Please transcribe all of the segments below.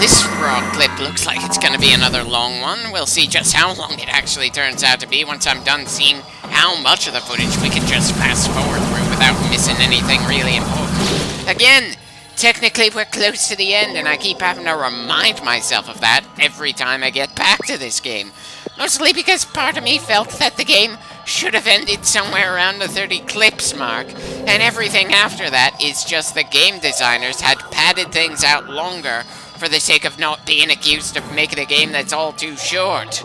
This raw clip looks like it's gonna be another long one. We'll see just how long it actually turns out to be once I'm done seeing how much of the footage we can just fast forward through without missing anything really important. Again, technically we're close to the end, and I keep having to remind myself of that every time I get back to this game. Mostly because part of me felt that the game should have ended somewhere around the 30 clips mark, and everything after that is just the game designers had padded things out longer for the sake of not being accused of making a game that's all too short.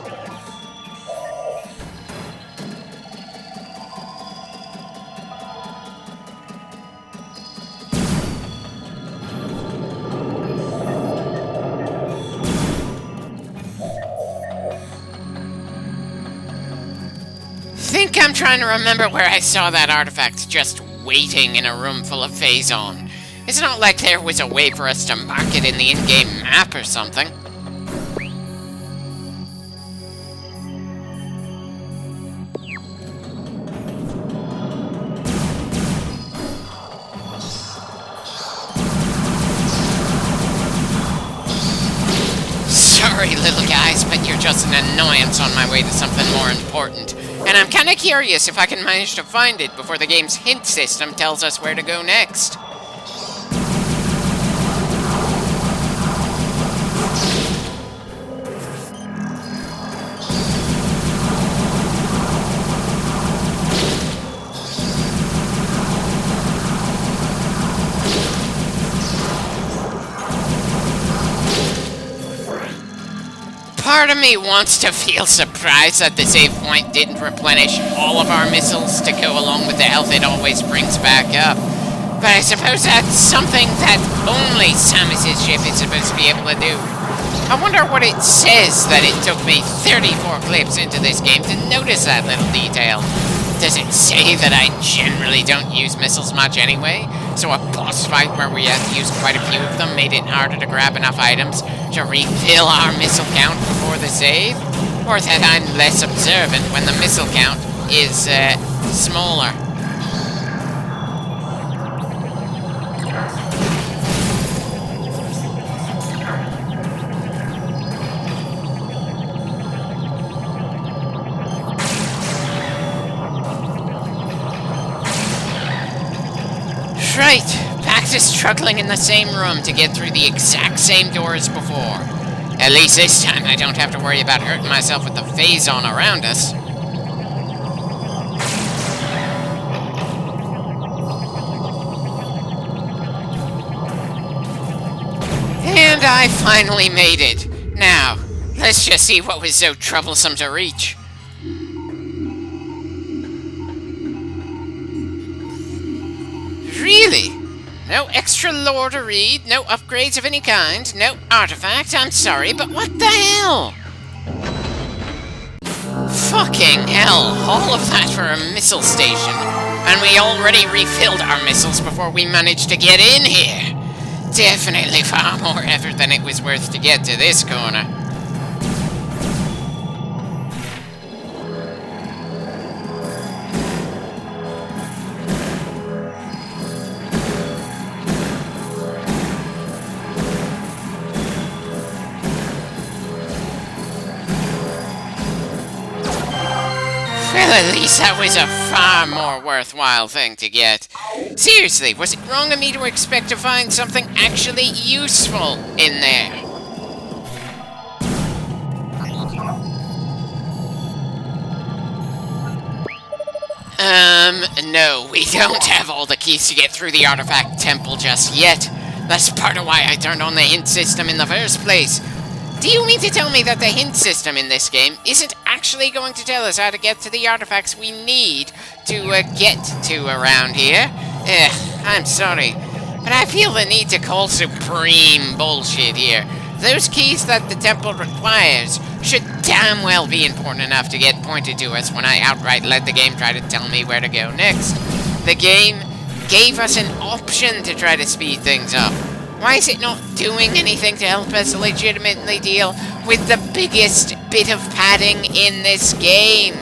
I think I'm trying to remember where I saw that artifact just waiting in a room full of Phazon. It's not like there was a way for us to mark it in the in-game map or something. Sorry, little guys, but you're just an annoyance on my way to something more important. And I'm kinda curious if I can manage to find it before the game's hint system tells us where to go next. Part of me wants to feel surprised that the save point didn't replenish all of our missiles to go along with the health it always brings back up. But I suppose that's something that only Samus's ship is supposed to be able to do. I wonder what it says that it took me 34 clips into this game to notice that little detail. Does it say that I generally don't use missiles much anyway? So a boss fight where we had to use quite a few of them made it harder to grab enough items to refill our missile count before the save? Or that I'm less observant when the missile count is, smaller? Right, back to struggling in the same room to get through the exact same door as before. At least this time I don't have to worry about hurting myself with the Phazon around us. And I finally made it. Now, let's just see what was so troublesome to reach. Really? No extra lore to read, no upgrades of any kind, no artifact, I'm sorry, but what the hell? Fucking hell, all of that for a missile station. And we already refilled our missiles before we managed to get in here. Definitely far more effort than it was worth to get to this corner. Well, at least that was a far more worthwhile thing to get. Seriously, was it wrong of me to expect to find something actually useful in there? No, we don't have all the keys to get through the artifact temple just yet. That's part of why I turned on the hint system in the first place. Do you mean to tell me that the hint system in this game isn't actually going to tell us how to get to the artifacts we need to get to around here? I'm sorry, but I feel the need to call supreme bullshit here. Those keys that the temple requires should damn well be important enough to get pointed to us when I outright let the game try to tell me where to go next. The game gave us an option to try to speed things up. Why is it not doing anything to help us legitimately deal with the biggest bit of padding in this game?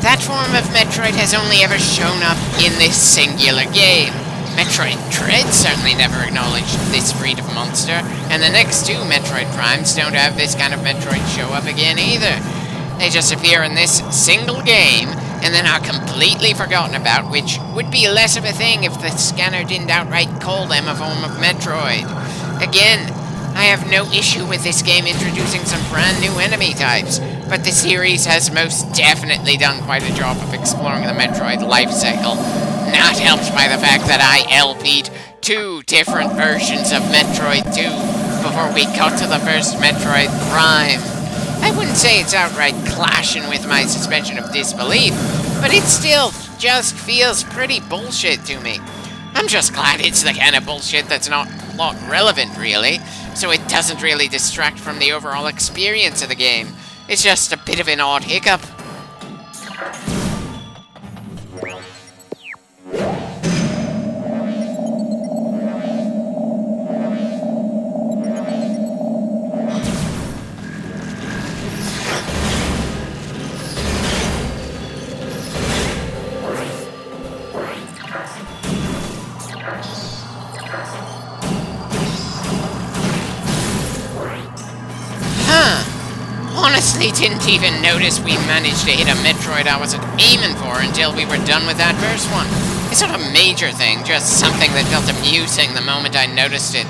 That form of Metroid has only ever shown up in this singular game. Metroid Dread certainly never acknowledged this breed of monster, and the next two Metroid Primes don't have this kind of Metroid show up again either. They just appear in this single game, and then are completely forgotten about, which would be less of a thing if the scanner didn't outright call them a form of Metroid. Again, I have no issue with this game introducing some brand new enemy types, but the series has most definitely done quite a job of exploring the Metroid life cycle, not helped by the fact that I LP'd two different versions of Metroid 2 before we got to the first Metroid Prime. I wouldn't say it's outright clashing with my suspension of disbelief, but it still just feels pretty bullshit to me. I'm just glad it's the kind of bullshit that's not plot relevant, really, so it doesn't really distract from the overall experience of the game. It's just a bit of an odd hiccup. Honestly, didn't even notice we managed to hit a Metroid I wasn't aiming for until we were done with that first one. It's not a major thing, just something that felt amusing the moment I noticed it.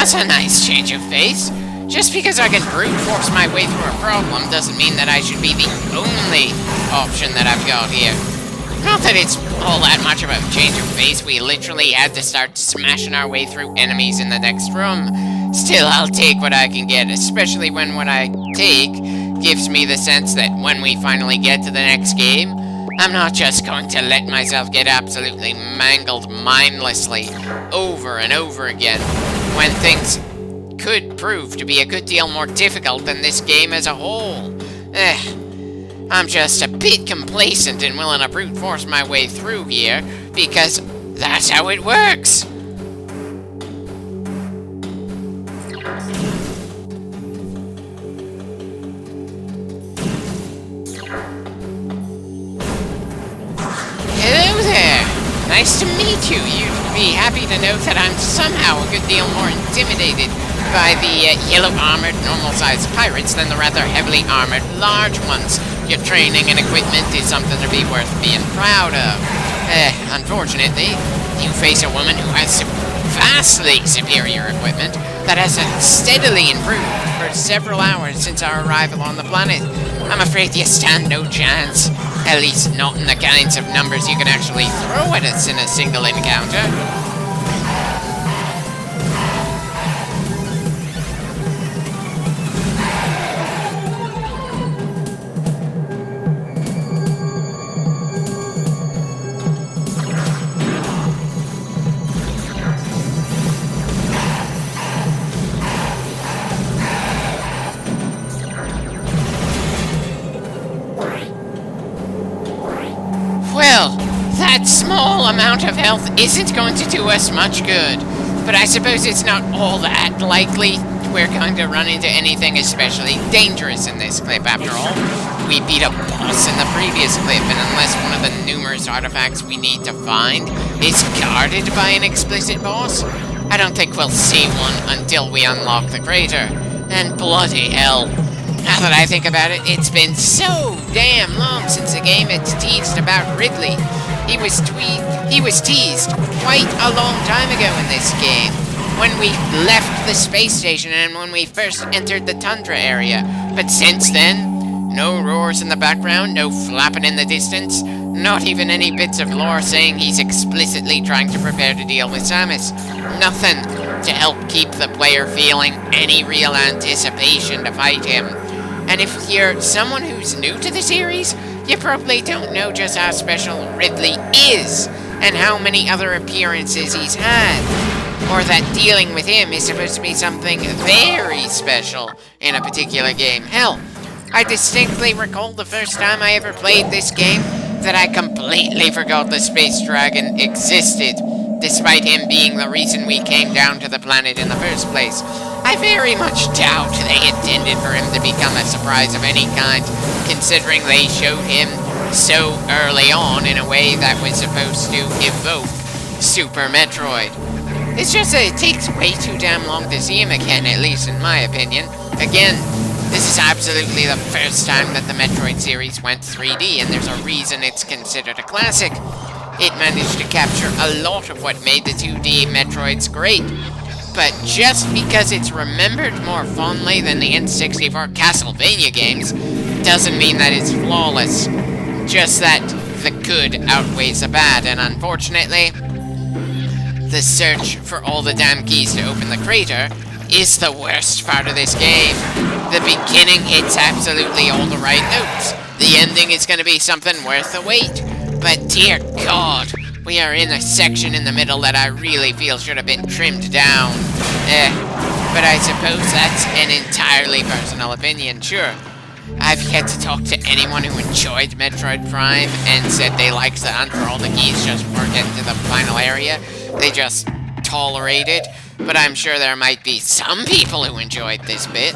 That's a nice change of pace. Just because I can brute force my way through a problem doesn't mean that I should be the only option that I've got here. Not that it's all that much of a change of pace, we literally had to start smashing our way through enemies in the next room. Still, I'll take what I can get, especially when what I take gives me the sense that when we finally get to the next game, I'm not just going to let myself get absolutely mangled mindlessly over and over again, when things could prove to be a good deal more difficult than this game as a whole. I'm just a bit complacent and willing to brute force my way through here, because that's how it works. Hello there! Nice to meet you. You'd be happy to know that I'm somehow a good deal more intimidated by the yellow-armored, normal-sized pirates than the rather heavily armored, large ones. Your training and equipment is something to be worth being proud of. Unfortunately, you face a woman who has vastly superior equipment that has steadily improved for several hours since our arrival on the planet. I'm afraid you stand no chance. At least not in the kinds of numbers you can actually throw at us in a single encounter. Well, that small amount of health isn't going to do us much good, but I suppose it's not all that likely we're going to run into anything especially dangerous in this clip after all. We beat a boss in the previous clip, and unless one of the numerous artifacts we need to find is guarded by an explicit boss, I don't think we'll see one until we unlock the crater. And bloody hell, now that I think about it, it's been so damn long since the game had teased about Ridley. He was teased quite a long time ago in this game, when we left the space station and when we first entered the tundra area. But since then, no roars in the background, no flapping in the distance, not even any bits of lore saying he's explicitly trying to prepare to deal with Samus. Nothing to help keep the player feeling any real anticipation to fight him. And if you're someone who's new to the series, you probably don't know just how special Ridley is, and how many other appearances he's had. or that dealing with him is supposed to be something very special in a particular game. Hell, I distinctly recall the first time I ever played this game that I completely forgot the space dragon existed, despite him being the reason we came down to the planet in the first place. I very much doubt they intended for him to become a surprise of any kind, considering they showed him so early on in a way that was supposed to evoke Super Metroid. It's just that it takes way too damn long to see him again, at least in my opinion. Again, this is absolutely the first time that the Metroid series went 3D, and there's a reason it's considered a classic. It managed to capture a lot of what made the 2D Metroids great. But just because it's remembered more fondly than the N64 Castlevania games, doesn't mean that it's flawless. Just that the good outweighs the bad, and unfortunately, the search for all the damn keys to open the crater is the worst part of this game. The beginning hits absolutely all the right notes. The ending is going to be something worth the wait. But dear God, we are in a section in the middle that I really feel should have been trimmed down. But I suppose that's an entirely personal opinion, sure. I've yet to talk to anyone who enjoyed Metroid Prime and said they liked the hunt for all the keys just before getting to the final area. They just tolerate it. But I'm sure there might be some people who enjoyed this bit.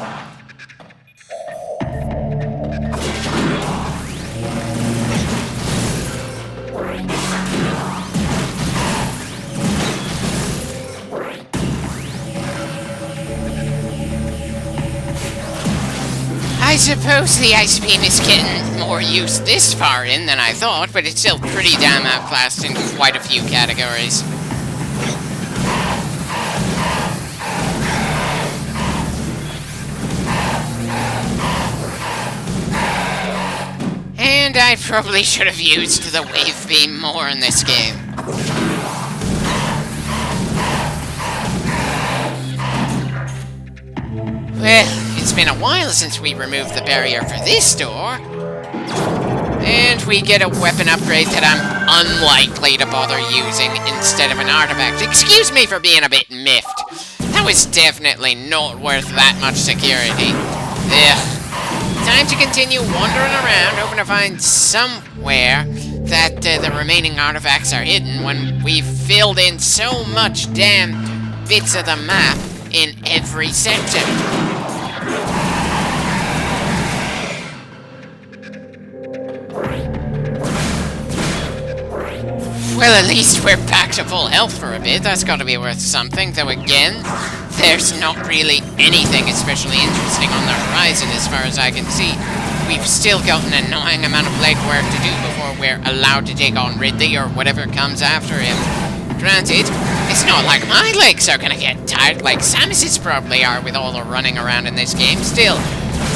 I suppose the ice beam is getting more use this far in than I thought, but it's still pretty damn outclassed in quite a few categories. And I probably should have used the wave beam more in this game. Well, it's been a while since we removed the barrier for this door. And we get a weapon upgrade that I'm unlikely to bother using instead of an artifact. Excuse me for being a bit miffed. That was definitely not worth that much security. Ugh. Time to continue wandering around, hoping to find somewhere that the remaining artifacts are hidden when we've filled in so much damn bits of the map in every sector. Well, at least we're back to full health for a bit. That's gotta be worth something. Though again, there's not really anything especially interesting on the horizon as far as I can see. We've still got an annoying amount of legwork to do before we're allowed to take on Ridley or whatever comes after him. Granted, it's not like my legs are gonna get tired like Samus's probably are with all the running around in this game. Still,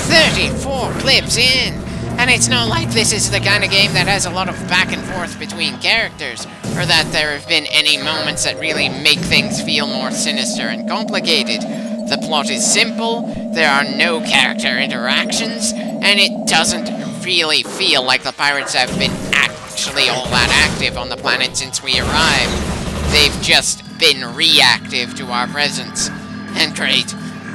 34 clips in! And it's not like this is the kind of game that has a lot of back and forth between characters, or that there have been any moments that really make things feel more sinister and complicated. The plot is simple, there are no character interactions, and it doesn't really feel like the pirates have been actually all that active on the planet since we arrived. They've just been reactive to our presence. And great.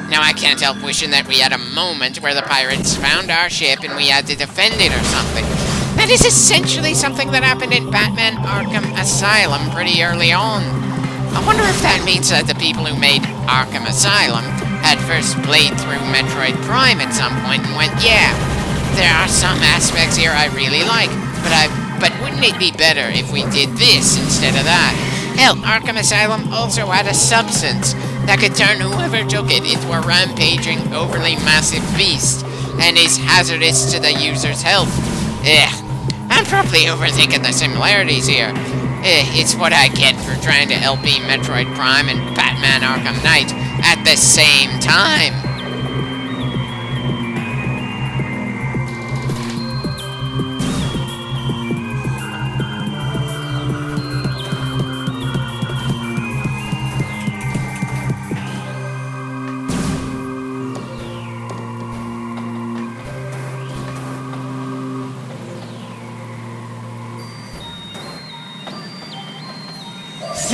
Now I can't help wishing that we had a moment where the pirates found our ship and we had to defend it or something. That is essentially something that happened in Batman Arkham Asylum pretty early on. I wonder if that means that the people who made Arkham Asylum had first played through Metroid Prime at some point and went, yeah, there are some aspects here I really like, but wouldn't it be better if we did this instead of that? Hell, Arkham Asylum also had a substance that could turn whoever took it into a rampaging, overly massive beast, and is hazardous to the user's health. I'm probably overthinking the similarities here. It's what I get for trying to LP Metroid Prime and Batman Arkham Knight at the same time.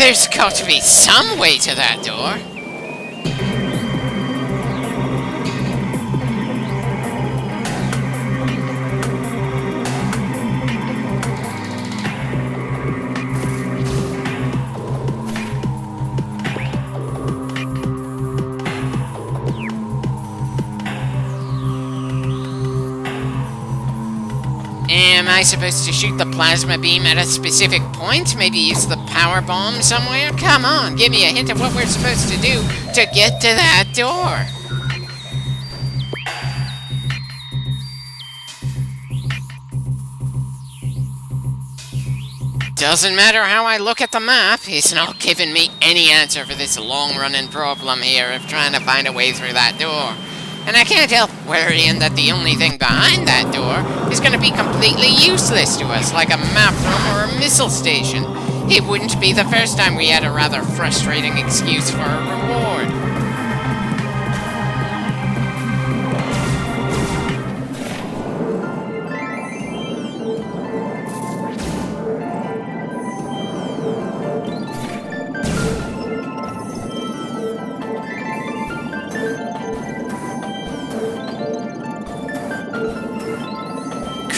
There's got to be some way to that door. Am I supposed to shoot the plasma beam at a specific point? Maybe use the power bomb somewhere? Come on, give me a hint of what we're supposed to do to get to that door. Doesn't matter how I look at the map, it's not giving me any answer for this long-running problem here of trying to find a way through that door. And I can't help worrying that the only thing behind that door is going to be completely useless to us, like a map room or a missile station. It wouldn't be the first time we had a rather frustrating excuse for a reward.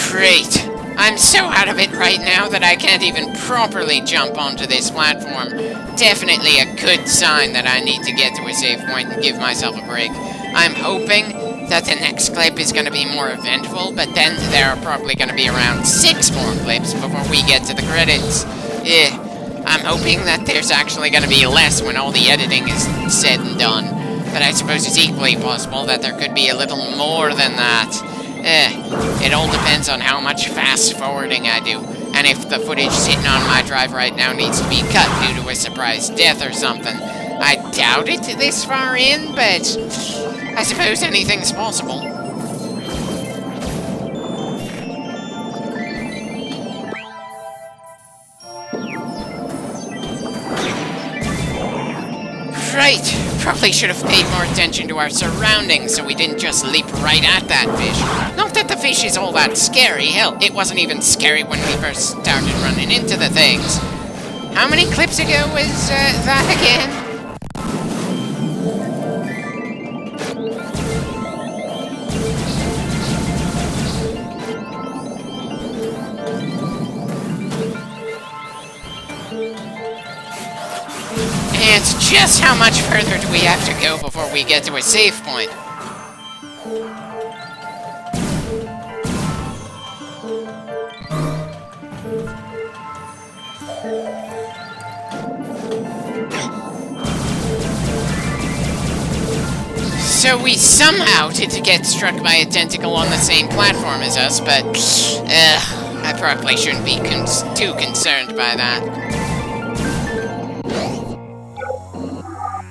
Great. I'm so out of it right now that I can't even properly jump onto this platform. Definitely a good sign that I need to get to a save point and give myself a break. I'm hoping that the next clip is going to be more eventful, but then there are probably going to be around 6 more clips before we get to the credits. I'm hoping that there's actually going to be less when all the editing is said and done. But I suppose it's equally possible that there could be a little more than that. It all depends on how much fast-forwarding I do, and if the footage sitting on my drive right now needs to be cut due to a surprise death or something. I doubt it this far in, but I suppose anything's possible. Right, probably should have paid more attention to our surroundings so we didn't just leap right at that fish. Not that the fish is all that scary, hell, it wasn't even scary when we first started running into the things. How many clips ago was that again? And just how much further do we have to go before we get to a save point? So we somehow did get struck by a tentacle on the same platform as us, but I probably shouldn't be too concerned by that.